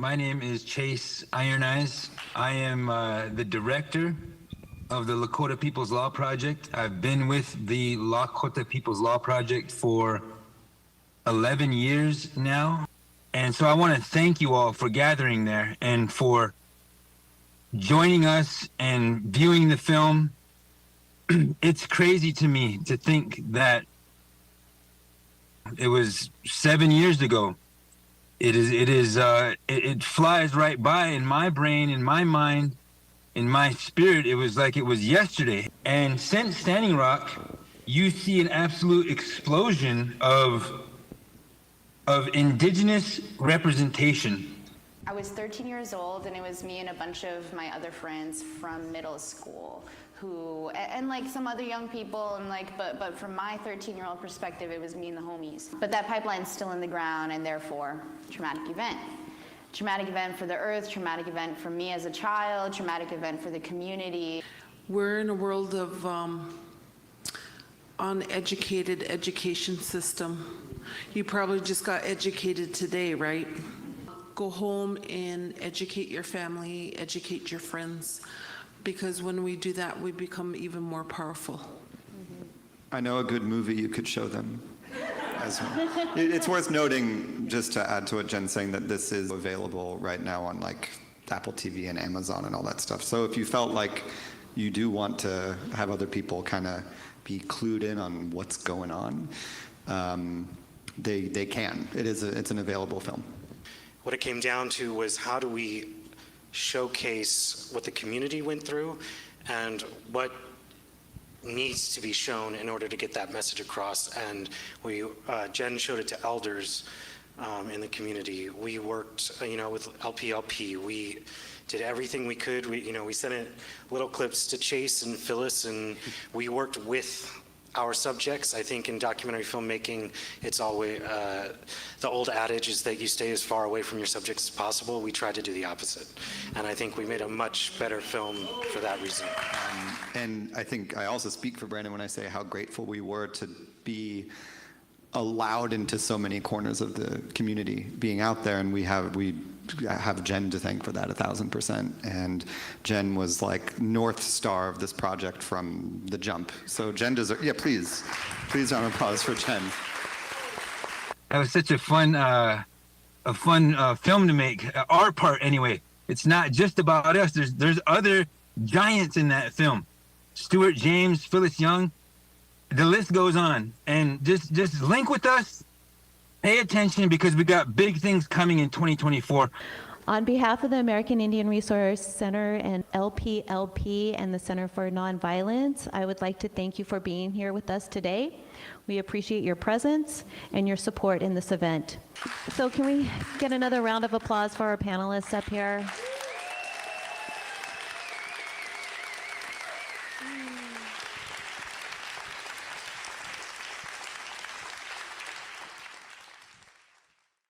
My name is Chase Iron Eyes. I am the director of the Lakota People's Law Project. I've been with the Lakota People's Law Project for 11 years now. And so I want to thank you all for gathering there and for joining us and viewing the film. It's crazy to me to think that it was 7 years ago. It flies right by in my brain, in my mind, in my spirit. It was like it was yesterday. And since Standing Rock, you see an absolute explosion of indigenous representation. I was 13 years old, and it was me and a bunch of my other friends from middle school who, and like some other young people, and like, but from my 13-year-old perspective, it was me and the homies. But that pipeline's still in the ground, and therefore, traumatic event. Traumatic event for the earth, traumatic event for me as a child, traumatic event for the community. We're in a world of uneducated education system. You probably just got educated today, right? Go home and educate your family, educate your friends, because when we do that, we become even more powerful. I know a good movie you could show them as well. It's worth noting, just to add to what Jen's saying, that this is available right now on like Apple TV and Amazon and all that stuff. So if you felt like you do want to have other people kind of be clued in on what's going on, they can. It's an available film. What it came down to was, how do we showcase what the community went through and what needs to be shown in order to get that message across. And Jen showed it to elders in the community. We worked, with LPLP. We did everything we could. We sent it little clips to Chase and Phyllis, and we worked with our subjects. I think in documentary filmmaking, it's always, the old adage is that you stay as far away from your subjects as possible. We tried to do the opposite. And I think we made a much better film for that reason. And I think I also speak for Brandon when I say how grateful we were to be allowed into so many corners of the community, being out there, and we have Jen to thank for that 1,000%. And Jen was like North Star of this project from the jump. So Jen deserves, please round of applause for Jen. That was such a fun film to make. Our part, anyway. It's not just about us. There's other giants in that film. Stuart James, Phyllis Young. The list goes on. And just link with us. Pay attention, because we got big things coming in 2024. On behalf of the American Indian Resource Center and LPLP and the Center for Nonviolence, I would like to thank you for being here with us today. We appreciate your presence and your support in this event. So can we get another round of applause for our panelists up here?